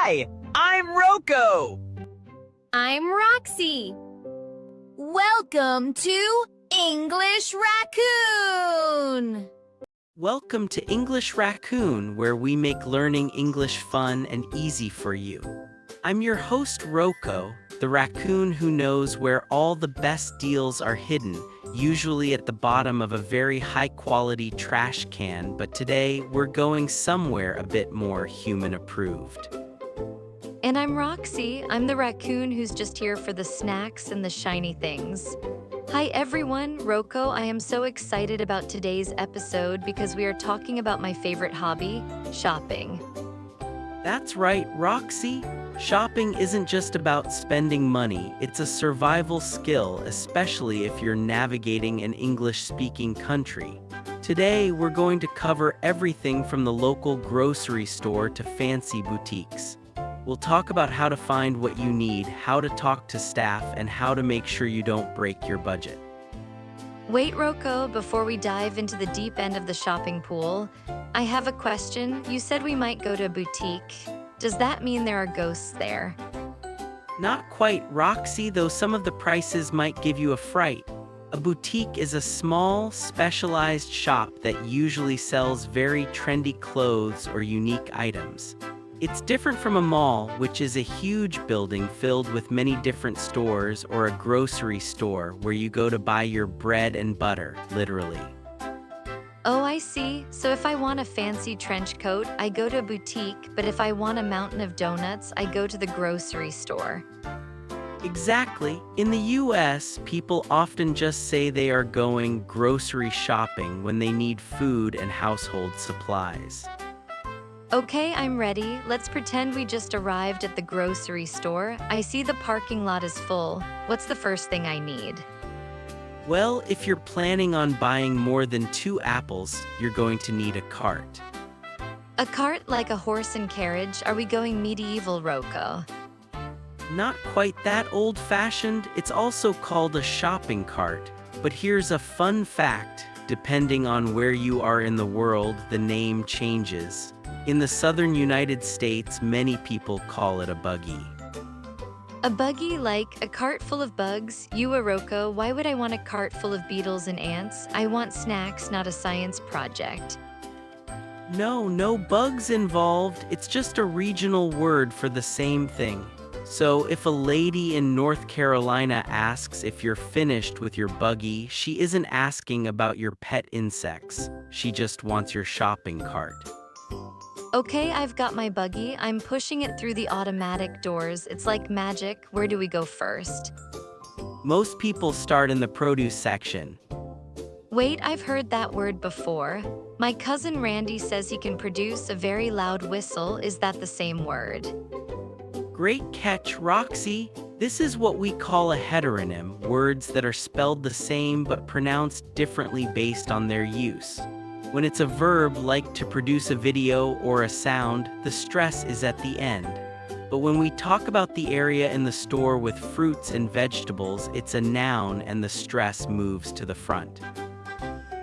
Hi, I'm Rocco. I'm Roxy. Welcome to English Raccoon. Welcome to English Raccoon, where we make learning English fun and easy for you. I'm your host, Rocco, the raccoon who knows where all the best deals are hidden, usually at the bottom of a very high-quality trash can, but today we're going somewhere a bit more human-approved. And I'm Roxy. I'm the raccoon who's just here for the snacks and the shiny things. Hi everyone, Rocco. I am so excited about today's episode because we are talking about my favorite hobby, shopping. That's right, Roxy. Shopping isn't just about spending money, it's a survival skill, especially if you're navigating an English-speaking country. Today, we're going to cover everything from the local grocery store to fancy boutiques. We'll talk about how to find what you need, how to talk to staff, and how to make sure you don't break your budget. Wait, Rocco, before we dive into the deep end of the shopping pool, I have a question. You said we might go to a boutique. Does that mean there are ghosts there? Not quite, Roxy, though some of the prices might give you a fright. A boutique is a small, specialized shop that usually sells very trendy clothes or unique items. It's different from a mall, which is a huge building filled with many different stores, or a grocery store where you go to buy your bread and butter, literally. Oh, I see. So if I want a fancy trench coat, I go to a boutique, but if I want a mountain of donuts, I go to the grocery store. Exactly. In the US, people often just say they are going grocery shopping when they need food and household supplies. Okay, I'm ready. Let's pretend we just arrived at the grocery store. I see the parking lot is full. What's the first thing I need? Well, if you're planning on buying more than 2 apples, you're going to need a cart. A cart like a horse and carriage? Are we going medieval, Rocco? Not quite that old-fashioned. It's also called a shopping cart. But here's a fun fact. Depending on where you are in the world, the name changes. In the southern United States, many people call it a buggy. A buggy, like a cart full of bugs? You, Rocco, why would I want a cart full of beetles and ants? I want snacks, not a science project. No bugs involved. It's just a regional word for the same thing. So if a lady in North Carolina asks if you're finished with your buggy, she isn't asking about your pet insects. She just wants your shopping cart. Okay, I've got my buggy. I'm pushing it through the automatic doors. It's like magic. Where do we go first? Most people start in the produce section. Wait, I've heard that word before. My cousin Randy says he can produce a very loud whistle. Is that the same word? Great catch, Roxy. This is what we call a heteronym, words that are spelled the same but pronounced differently based on their use. When it's a verb like to produce a video or a sound, the stress is at the end. But when we talk about the area in the store with fruits and vegetables, it's a noun and the stress moves to the front.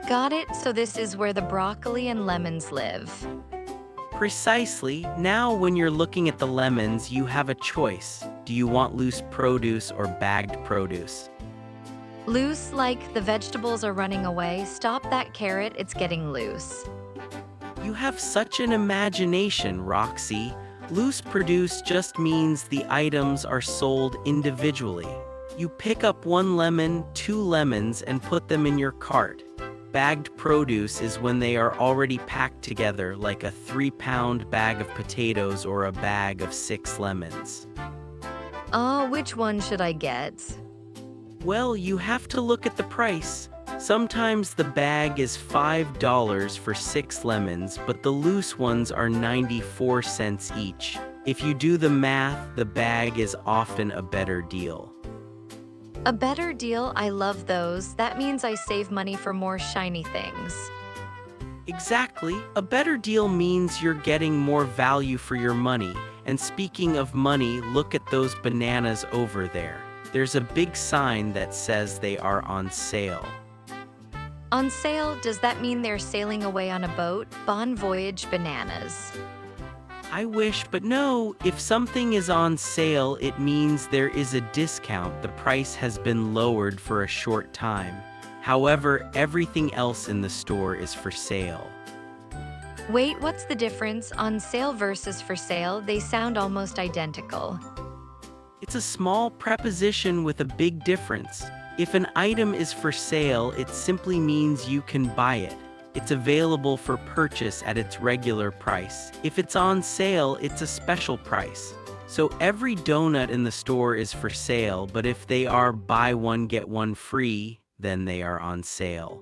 Got it. So this is where the broccoli and lemons live. Precisely. Now when you're looking at the lemons, you have a choice. Do you want loose produce or bagged produce? Loose, like the vegetables are running away. Stop that carrot, it's getting loose. You have such an imagination, Roxy. Loose produce just means the items are sold individually. You pick up 1 lemon, 2 lemons, and put them in your cart. Bagged produce is when they are already packed together, like a 3-pound bag of potatoes or a bag of 6 lemons. Oh, which one should I get? Well, you have to look at the price. Sometimes the bag is $5 for 6 lemons, but the loose ones are 94 cents each. If you do the math, the bag is often a better deal. A better deal? I love those. That means I save money for more shiny things. Exactly. A better deal means you're getting more value for your money. And speaking of money, look at those bananas over there. There's a big sign that says they are on sale. On sale? Does that mean they're sailing away on a boat? Bon voyage bananas. I wish, but no. If something is on sale, it means there is a discount. The price has been lowered for a short time. However, everything else in the store is for sale. Wait, what's the difference? On sale versus for sale, they sound almost identical. It's a small preposition with a big difference. If an item is for sale, it simply means you can buy it. It's available for purchase at its regular price. If it's on sale, it's a special price. So every donut in the store is for sale, but if they are buy one get one free, then they are on sale.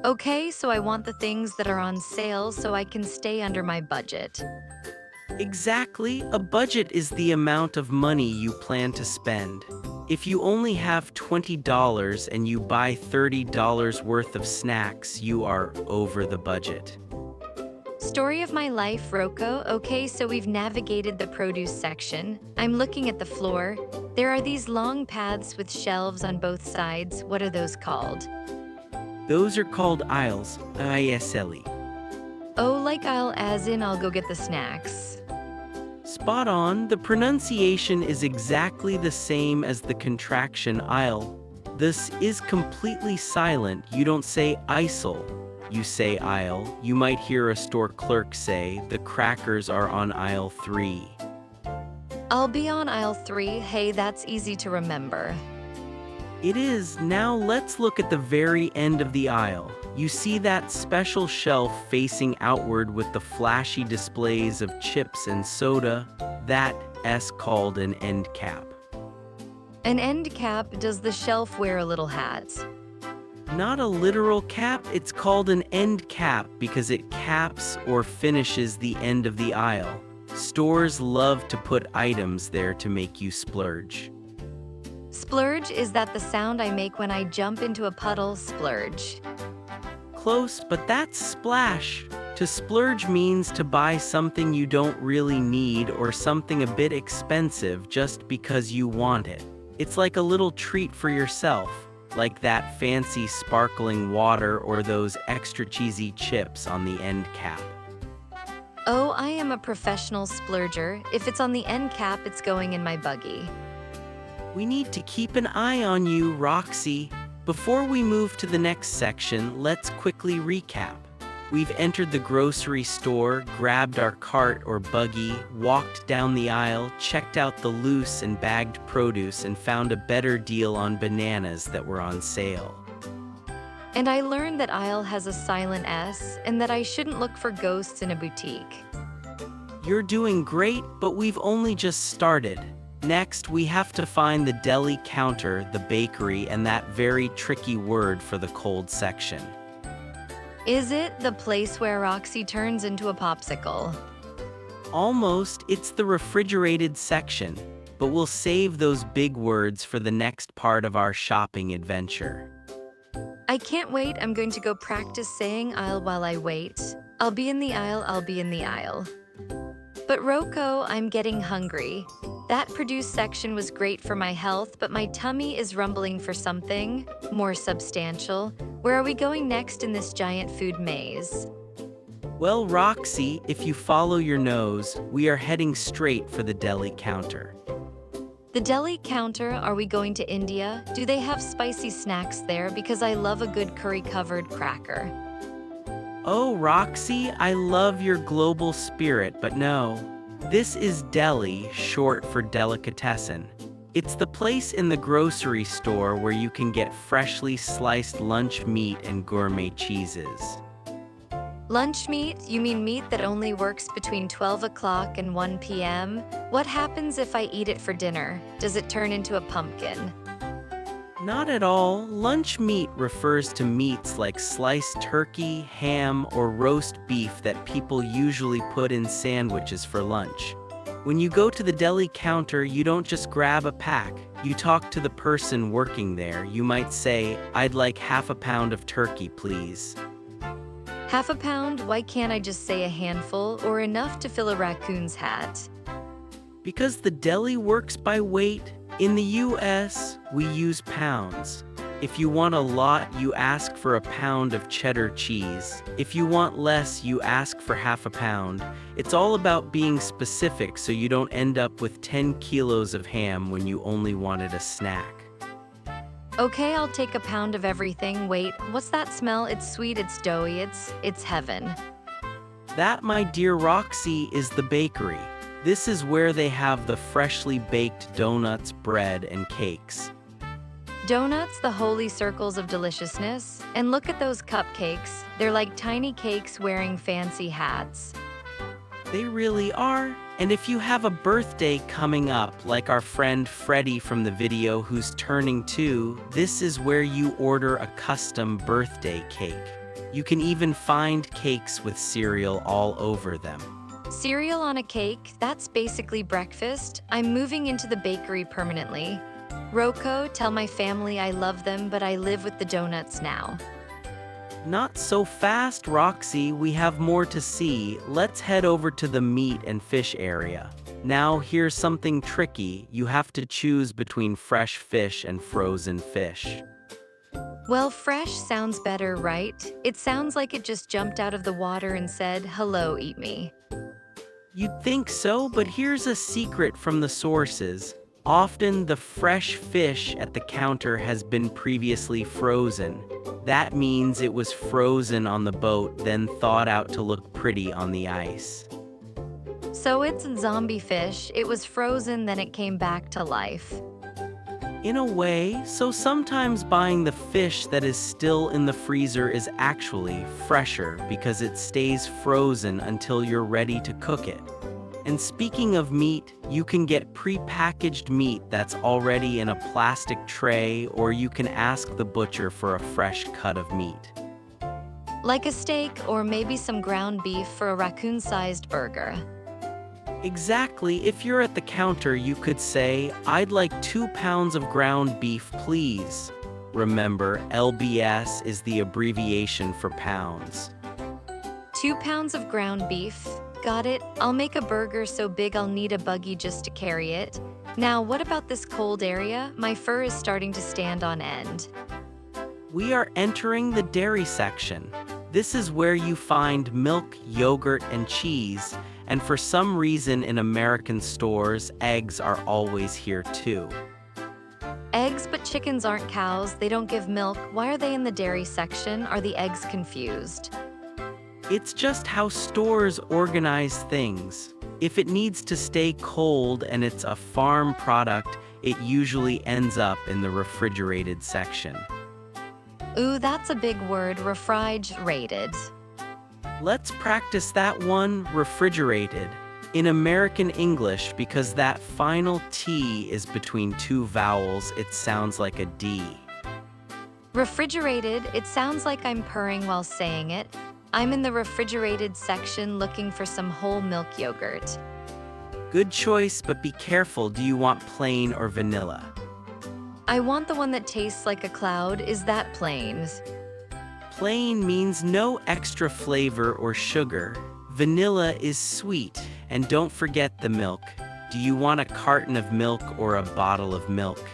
Okay, so I want the things that are on sale so I can stay under my budget. Exactly. A budget is the amount of money you plan to spend. If you only have $20 and you buy $30 worth of snacks, you are over the budget. Story of my life, Rocco. Okay, so we've navigated the produce section. I'm looking at the floor. There are these long paths with shelves on both sides. What are those called? Those are called aisles, ISLE. Oh, like aisle as in I'll go get the snacks. Spot on. The pronunciation is exactly the same as the contraction aisle. This is completely silent. You don't say aisle, you say aisle. You might hear a store clerk say, the crackers are on aisle 3. I'll be on aisle 3. Hey, that's easy to remember. It is. Now let's look at the very end of the aisle. You see that special shelf facing outward with the flashy displays of chips and soda? That's called an end cap. An end cap? Does the shelf wear a little hat? Not a literal cap, it's called an end cap because it caps or finishes the end of the aisle. Stores love to put items there to make you splurge. Splurge, is that the sound I make when I jump into a puddle? Splurge. Close, but that's splash. To splurge means to buy something you don't really need or something a bit expensive just because you want it. It's like a little treat for yourself, like that fancy sparkling water or those extra cheesy chips on the end cap. Oh, I am a professional splurger. If it's on the end cap, it's going in my buggy. We need to keep an eye on you, Roxy. Before we move to the next section, let's quickly recap. We've entered the grocery store, grabbed our cart or buggy, walked down the aisle, checked out the loose and bagged produce, and found a better deal on bananas that were on sale. And I learned that aisle has a silent S and that I shouldn't look for ghosts in a boutique. You're doing great, but we've only just started. Next, we have to find the deli counter, the bakery, and that very tricky word for the cold section. Is it the place where Roxy turns into a popsicle? Almost. It's the refrigerated section, but we'll save those big words for the next part of our shopping adventure. I can't wait. I'm going to go practice saying aisle while I wait. I'll be in the aisle, I'll be in the aisle. But Rocco, I'm getting hungry. That produce section was great for my health, but my tummy is rumbling for something more substantial. Where are we going next in this giant food maze? Well, Roxy, if you follow your nose, we are heading straight for the deli counter. The deli counter, are we going to India? Do they have spicy snacks there? Because I love a good curry-covered cracker. Oh, Roxy, I love your global spirit, but no. This is Deli, short for delicatessen. It's the place in the grocery store where you can get freshly sliced lunch meat and gourmet cheeses. Lunch meat? You mean meat that only works between 12 o'clock and 1 p.m.? What happens if I eat it for dinner? Does it turn into a pumpkin? Not at all. Lunch meat refers to meats like sliced turkey, ham, or roast beef that people usually put in sandwiches for lunch. When you go to the deli counter, you don't just grab a pack. You talk to the person working there. You might say, "I'd like half a pound of turkey, please." Half a pound? Why can't I just say a handful or enough to fill a raccoon's hat? Because the deli works by weight. In the US, we use pounds. If you want a lot, you ask for a pound of cheddar cheese. If you want less, you ask for half a pound. It's all about being specific so you don't end up with 10 kilos of ham when you only wanted a snack. Okay, I'll take a pound of everything. Wait, what's that smell? It's sweet, it's doughy, it's heaven. That, my dear Roxy, is the bakery. This is where they have the freshly baked donuts, bread, and cakes. Donuts, the holy circles of deliciousness. And look at those cupcakes. They're like tiny cakes wearing fancy hats. They really are. And if you have a birthday coming up, like our friend Freddie from the video who's turning 2, this is where you order a custom birthday cake. You can even find cakes with cereal all over them. Cereal on a cake? That's basically breakfast. I'm moving into the bakery permanently. Rocco, tell my family I love them, but I live with the donuts now. Not so fast, Roxy. We have more to see. Let's head over to the meat and fish area. Now, here's something tricky. You have to choose between fresh fish and frozen fish. Well, fresh sounds better, right? It sounds like it just jumped out of the water and said, "Hello, eat me." You'd think so, but here's a secret from the sources. Often the fresh fish at the counter has been previously frozen. That means it was frozen on the boat, then thawed out to look pretty on the ice. So it's zombie fish. It was frozen, then it came back to life. In a way, so sometimes buying the fish that is still in the freezer is actually fresher because it stays frozen until you're ready to cook it. And speaking of meat, you can get pre-packaged meat that's already in a plastic tray, or you can ask the butcher for a fresh cut of meat. Like a steak or maybe some ground beef for a raccoon-sized burger. Exactly. If you're at the counter, you could say, "I'd like 2 pounds of ground beef, please." Remember, LBS is the abbreviation for pounds. 2 pounds of ground beef. Got it. I'll make a burger so big I'll need a buggy just to carry it. Now, what about this cold area? My fur is starting to stand on end. We are entering the dairy section. This is where you find milk, yogurt, and cheese. And for some reason in American stores, eggs are always here too. Eggs, but chickens aren't cows. They don't give milk. Why are they in the dairy section? Are the eggs confused? It's just how stores organize things. If it needs to stay cold and it's a farm product, it usually ends up in the refrigerated section. Ooh, that's a big word, refrigerated. Let's practice that one, refrigerated, in American English, because that final T is between 2 vowels. It sounds like a D. Refrigerated, it sounds like I'm purring while saying it. I'm in the refrigerated section looking for some whole milk yogurt. Good choice, but be careful. Do you want plain or vanilla? I want the one that tastes like a cloud. Is that plain? Plain means no extra flavor or sugar. Vanilla is sweet. And don't forget the milk. Do you want a carton of milk or a bottle of milk?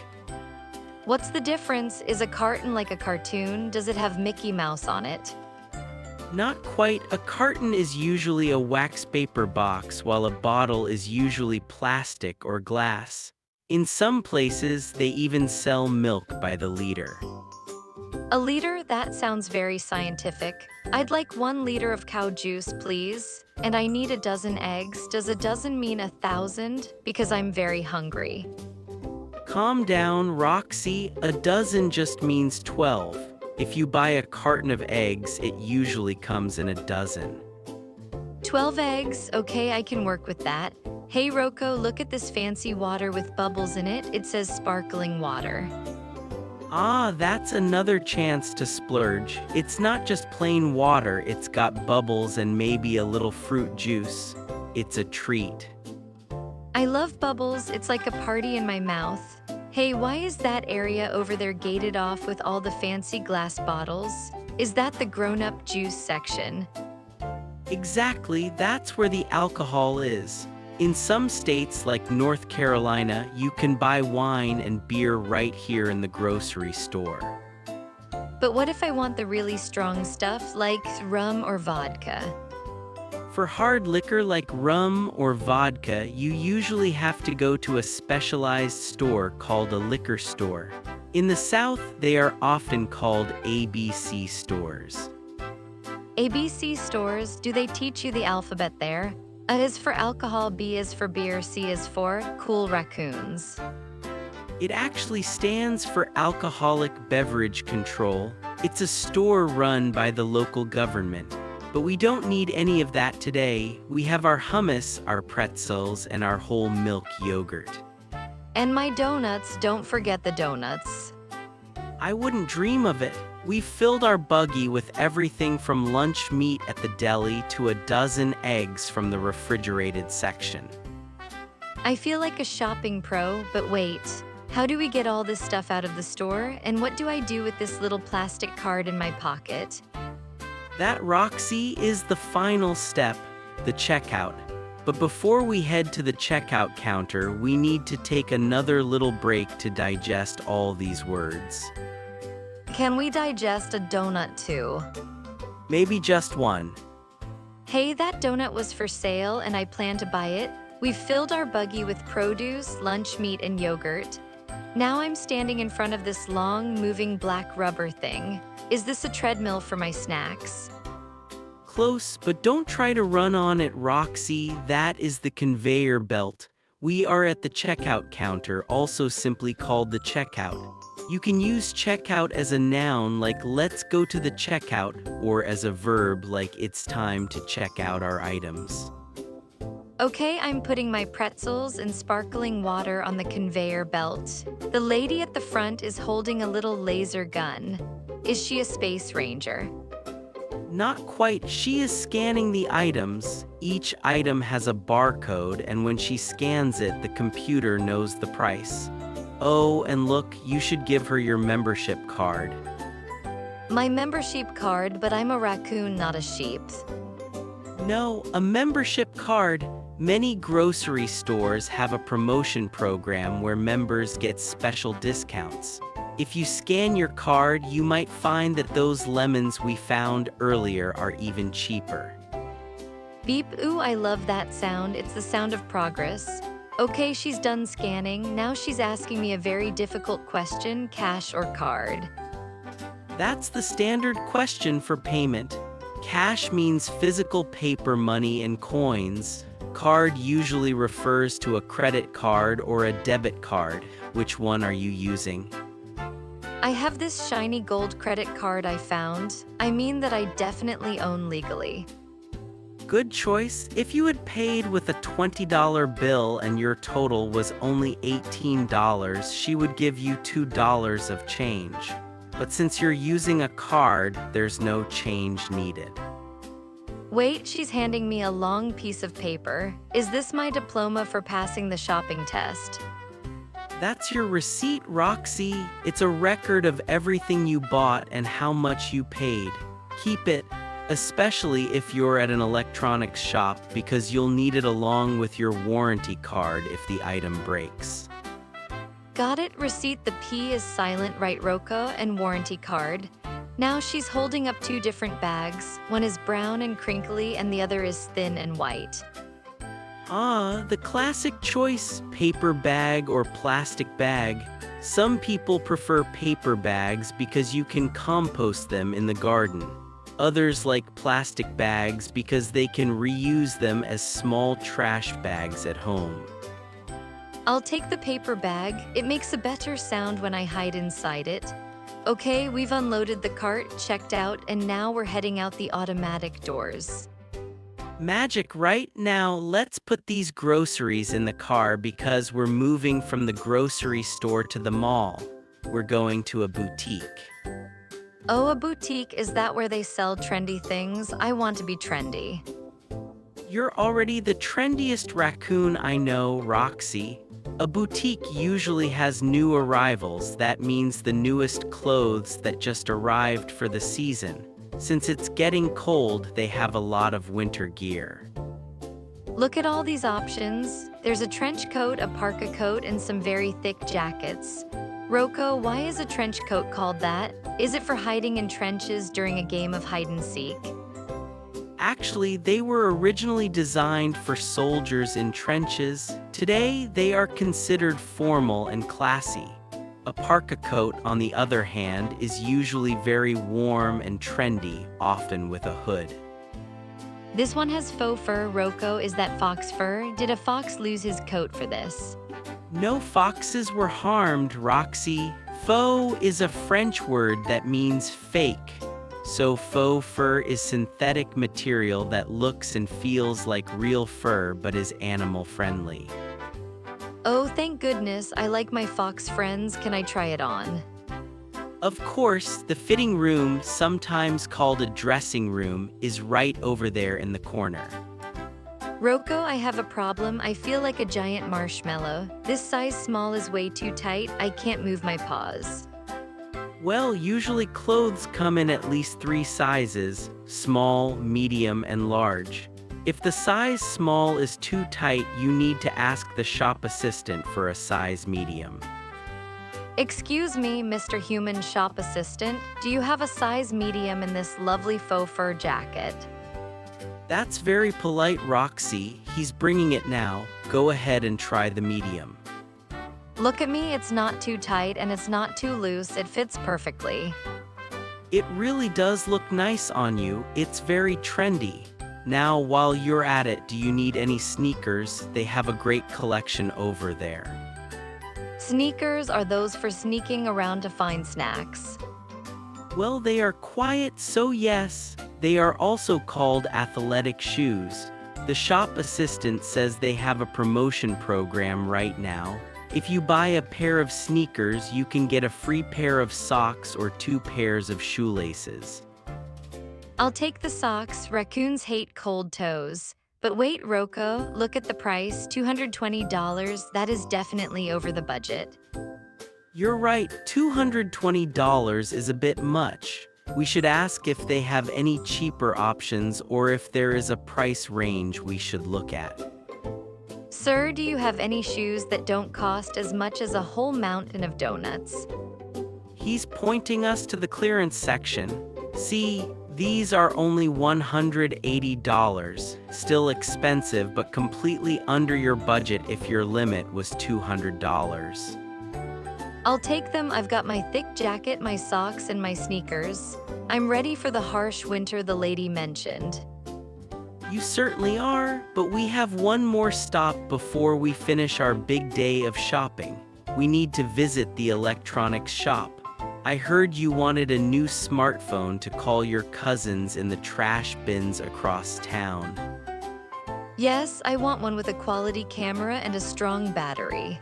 What's the difference? Is a carton like a cartoon? Does it have Mickey Mouse on it? Not quite. A carton is usually a wax paper box, while a bottle is usually plastic or glass. In some places, they even sell milk by the liter. A liter? That sounds very scientific. I'd like 1 liter of cow juice, please. And I need a dozen eggs. Does a dozen mean 1,000? Because I'm very hungry. Calm down, Roxy. A dozen just means 12. If you buy a carton of eggs, it usually comes in a dozen. 12 eggs? Okay, I can work with that. Hey Rocco, look at this fancy water with bubbles in it. It says sparkling water. Ah, that's another chance to splurge. It's not just plain water, it's got bubbles and maybe a little fruit juice. It's a treat. I love bubbles. It's like a party in my mouth. Hey, why is that area over there gated off with all the fancy glass bottles? Is that the grown-up juice section? Exactly, that's where the alcohol is. In some states like North Carolina, you can buy wine and beer right here in the grocery store. But what if I want the really strong stuff like rum or vodka? For hard liquor like rum or vodka, you usually have to go to a specialized store called a liquor store. In the South, they are often called ABC stores. ABC stores, do they teach you the alphabet there? A is for alcohol, B is for beer, C is for cool raccoons. It actually stands for Alcoholic Beverage Control. It's a store run by the local government. But we don't need any of that today. We have our hummus, our pretzels, and our whole milk yogurt. And my donuts, don't forget the donuts. I wouldn't dream of it. We've filled our buggy with everything from lunch meat at the deli to a dozen eggs from the refrigerated section. I feel like a shopping pro, but wait. How do we get all this stuff out of the store? And what do I do with this little plastic card in my pocket? That, Roxy, is the final step, the checkout. But before we head to the checkout counter, we need to take another little break to digest all these words. Can we digest a donut too? Maybe just one. Hey, that donut was for sale and I plan to buy it. We've filled our buggy with produce, lunch meat, and yogurt. Now I'm standing in front of this long, moving black rubber thing. Is this a treadmill for my snacks? Close, but don't try to run on it, Roxy. That is the conveyor belt. We are at the checkout counter, also simply called the checkout. You can use checkout as a noun like let's go to the checkout, or as a verb like it's time to check out our items. Okay, I'm putting my pretzels and sparkling water on the conveyor belt. The lady at the front is holding a little laser gun. Is she a space ranger? Not quite. She is scanning the items. Each item has a barcode, and when she scans it, the computer knows the price. Oh, and look, you should give her your membership card. My membership card, but I'm a raccoon, not a sheep. No, a membership card. Many grocery stores have a promotion program where members get special discounts. If you scan your card, you might find that those lemons we found earlier are even cheaper. Beep, ooh, I love that sound. It's the sound of progress. Okay, she's done scanning. Now she's asking me a very difficult question, cash or card? That's the standard question for payment. Cash means physical paper money and coins. Card usually refers to a credit card or a debit card. Which one are you using? I have this shiny gold credit card I found. I mean that I definitely own legally. Good choice. If you had paid with a $20 bill and your total was only $18, she would give you $2 of change. But since you're using a card, there's no change needed. Wait, she's handing me a long piece of paper. Is this my diploma for passing the shopping test? That's your receipt, Roxy. It's a record of everything you bought and how much you paid. Keep it, especially if you're at an electronics shop, because you'll need it along with your warranty card if the item breaks. Got it, receipt. The P is silent, right, Rocco, and warranty card. Now she's holding up two different bags. One is brown and crinkly and the other is thin and white. Ah, the classic choice, paper bag or plastic bag. Some people prefer paper bags because you can compost them in the garden. Others like plastic bags because they can reuse them as small trash bags at home. I'll take the paper bag. It makes a better sound when I hide inside it. Okay, we've unloaded the cart, checked out, and now we're heading out the automatic doors. Magic, right? Now, let's put these groceries in the car because we're moving from the grocery store to the mall. We're going to a boutique. Oh, a boutique, is that where they sell trendy things? I want to be trendy. You're already the trendiest raccoon I know, Roxy. A boutique usually has new arrivals. That means the newest clothes that just arrived for the season. Since it's getting cold, they have a lot of winter gear. Look at all these options. There's a trench coat, a parka coat, and some very thick jackets. Rocco, why is a trench coat called that? Is it for hiding in trenches during a game of hide and seek? Actually, they were originally designed for soldiers in trenches. Today, they are considered formal and classy. A parka coat, on the other hand, is usually very warm and trendy, often with a hood. This one has faux fur, Rocco. Is that fox fur? Did a fox lose his coat for this? No foxes were harmed, Roxy. Faux is a French word that means fake. So faux fur is synthetic material that looks and feels like real fur but is animal friendly. Oh, thank goodness, I like my fox friends. Can I try it on? Of course, the fitting room, sometimes called a dressing room, is right over there in the corner. Rocco, I have a problem. I feel like a giant marshmallow. This size small is way too tight. I can't move my paws. Well, usually clothes come in at least 3 sizes: small, medium, and large. If the size small is too tight, you need to ask the shop assistant for a size medium. Excuse me, Mr. Human Shop Assistant. Do you have a size medium in this lovely faux fur jacket? That's very polite, Roxy. He's bringing it now. Go ahead and try the medium. Look at me, it's not too tight and it's not too loose. It fits perfectly. It really does look nice on you. It's very trendy. Now, while you're at it, do you need any sneakers? They have a great collection over there. Sneakers are those for sneaking around to find snacks. Well, they are quiet, so yes. They are also called athletic shoes. The shop assistant says they have a promotion program right now. If you buy a pair of sneakers, you can get a free pair of socks or 2 pairs of shoelaces. I'll take the socks. Raccoons hate cold toes. But wait, Rocco, look at the price, $220. That is definitely over the budget. You're right, $220 is a bit much. We should ask if they have any cheaper options or if there is a price range we should look at. Sir, do you have any shoes that don't cost as much as a whole mountain of donuts? He's pointing us to the clearance section. See, these are only $180. Still expensive, but completely under your budget if your limit was $200. I'll take them. I've got my thick jacket, my socks, and my sneakers. I'm ready for the harsh winter the lady mentioned. You certainly are, but we have one more stop before we finish our big day of shopping. We need to visit the electronics shop. I heard you wanted a new smartphone to call your cousins in the trash bins across town. Yes, I want one with a quality camera and a strong battery.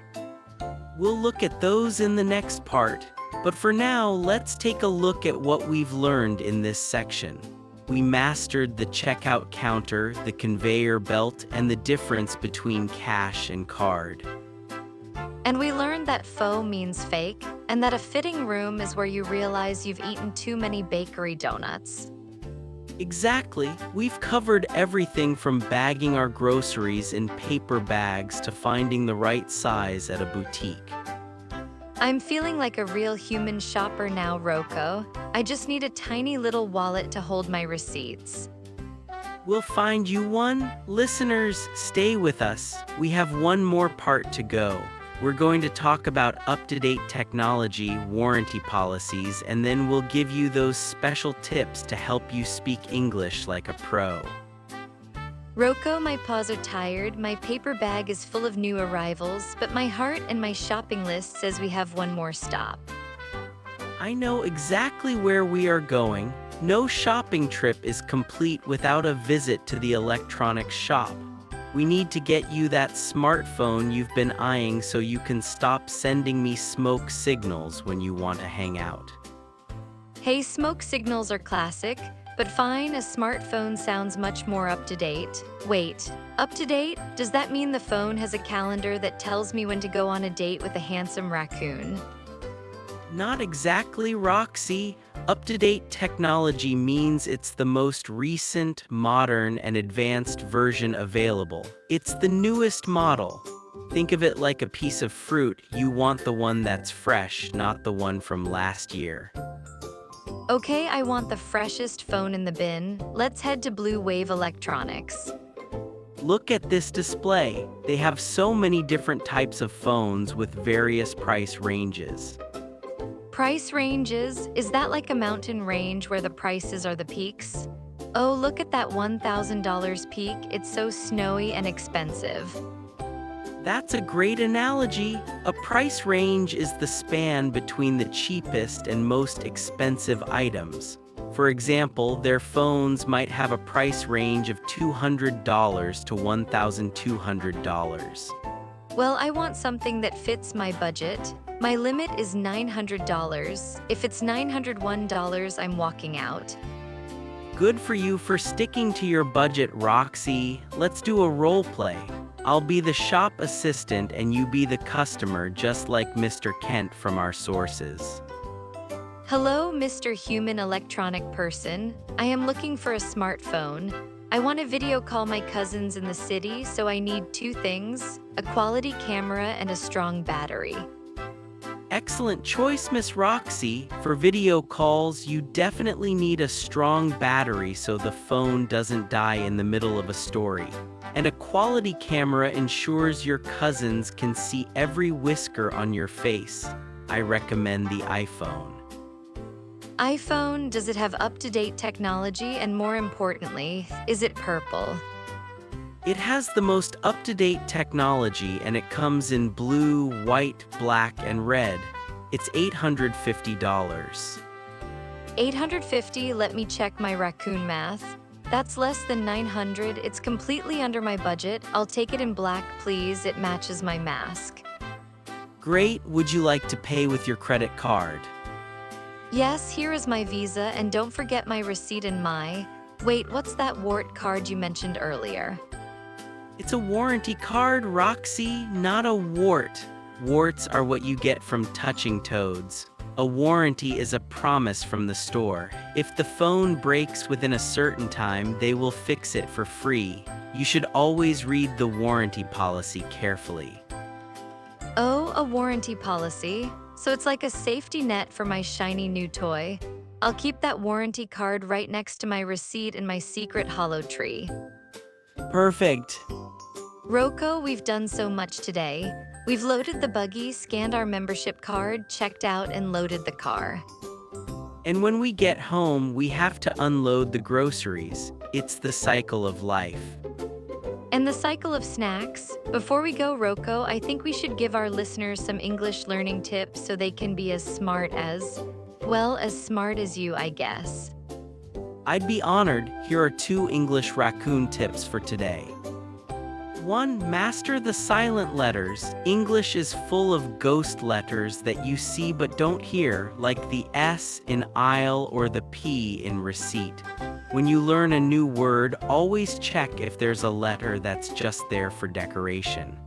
We'll look at those in the next part, but for now, let's take a look at what we've learned in this section. We mastered the checkout counter, the conveyor belt, and the difference between cash and card. And we learned that faux means fake, and that a fitting room is where you realize you've eaten too many bakery donuts. Exactly. We've covered everything from bagging our groceries in paper bags to finding the right size at a boutique. I'm feeling like a real human shopper now, Rocco. I just need a tiny little wallet to hold my receipts. We'll find you one. Listeners, stay with us. We have one more part to go. We're going to talk about up-to-date technology, warranty policies, and then we'll give you those special tips to help you speak English like a pro. Rocco, my paws are tired, my paper bag is full of new arrivals, but my heart and my shopping list says we have one more stop. I know exactly where we are going. No shopping trip is complete without a visit to the electronics shop. We need to get you that smartphone you've been eyeing so you can stop sending me smoke signals when you want to hang out. Hey, smoke signals are classic, but fine, a smartphone sounds much more up-to-date. Wait, up-to-date? Does that mean the phone has a calendar that tells me when to go on a date with a handsome raccoon? Not exactly, Roxy. Up-to-date technology means it's the most recent, modern, and advanced version available. It's the newest model. Think of it like a piece of fruit. You want the one that's fresh, not the one from last year. Okay, I want the freshest phone in the bin. Let's head to Blue Wave Electronics. Look at this display. They have so many different types of phones with various price ranges. Price ranges? Is that like a mountain range where the prices are the peaks? Oh, look at that $1,000 peak. It's so snowy and expensive. That's a great analogy. A price range is the span between the cheapest and most expensive items. For example, their phones might have a price range of $200 to $1,200. Well, I want something that fits my budget. My limit is $900. If it's $901, I'm walking out. Good for you for sticking to your budget, Roxy. Let's do a role play. I'll be the shop assistant and you be the customer, just like Mr. Kent from our sources. Hello, Mr. Human Electronic Person. I am looking for a smartphone. I want to video call my cousins in the city, so I need two things: a quality camera and a strong battery. Excellent choice, Miss Roxy. For video calls, you definitely need a strong battery so the phone doesn't die in the middle of a story. And a quality camera ensures your cousins can see every whisker on your face. I recommend the iPhone. iPhone, does it have up-to-date technology, and more importantly, is it purple? It has the most up-to-date technology and it comes in blue, white, black, and red. It's $850. $850, let me check my raccoon math. That's less than $900. It's completely under my budget. I'll take it in black, please. It matches my mask. Great. Would you like to pay with your credit card? Yes, here is my Visa, and don't forget my receipt and my... Wait, what's that wart card you mentioned earlier? It's a warranty card, Roxy, not a wart. Warts are what you get from touching toads. A warranty is a promise from the store. If the phone breaks within a certain time, they will fix it for free. You should always read the warranty policy carefully. Oh, a warranty policy. So it's like a safety net for my shiny new toy. I'll keep that warranty card right next to my receipt in my secret hollow tree. Perfect. Rocco, we've done so much today. We've loaded the buggy, scanned our membership card, checked out, and loaded the car. And when we get home, we have to unload the groceries. It's the cycle of life. And the cycle of snacks. Before we go, Rocco, I think we should give our listeners some English learning tips so they can be as smart as, well, as smart as you, I guess. I'd be honored. Here are 2 English raccoon tips for today. 1. Master the silent letters. English is full of ghost letters that you see but don't hear, like the S in aisle or the P in receipt. When you learn a new word, always check if there's a letter that's just there for decoration.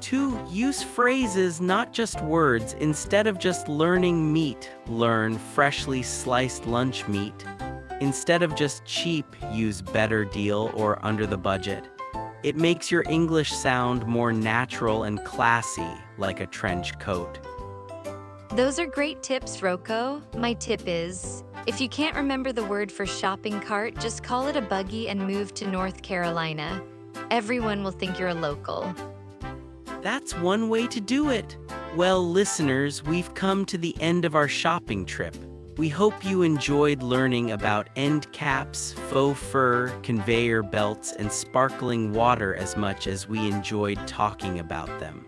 2. Use phrases, not just words. Instead of just learning meat, learn freshly sliced lunch meat. Instead of just cheap, use better deal or under the budget. It makes your English sound more natural and classy, like a trench coat. Those are great tips, Rocco. My tip is, if you can't remember the word for shopping cart, just call it a buggy and move to North Carolina. Everyone will think you're a local. That's one way to do it. Well, listeners, we've come to the end of our shopping trip. We hope you enjoyed learning about end caps, faux fur, conveyor belts, and sparkling water as much as we enjoyed talking about them.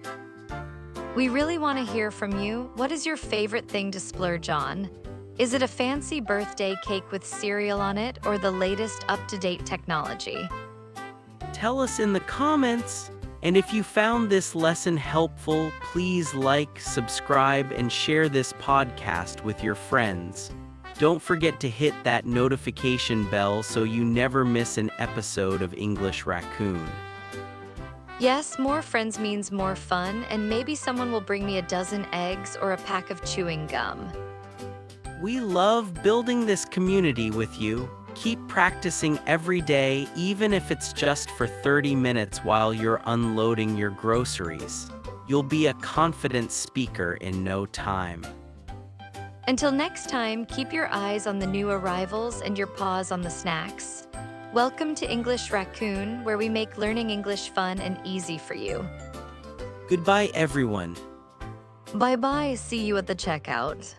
We really want to hear from you. What is your favorite thing to splurge on? Is it a fancy birthday cake with cereal on it or the latest up-to-date technology? Tell us in the comments. And if you found this lesson helpful, please like, subscribe, and share this podcast with your friends. Don't forget to hit that notification bell so you never miss an episode of English Raccoon. Yes, more friends means more fun, and maybe someone will bring me a dozen eggs or a pack of chewing gum. We love building this community with you. Keep practicing every day, even if it's just for 30 minutes while you're unloading your groceries. You'll be a confident speaker in no time. Until next time, keep your eyes on the new arrivals and your paws on the snacks. Welcome to English Raccoon, where we make learning English fun and easy for you. Goodbye, everyone. Bye-bye, see you at the checkout.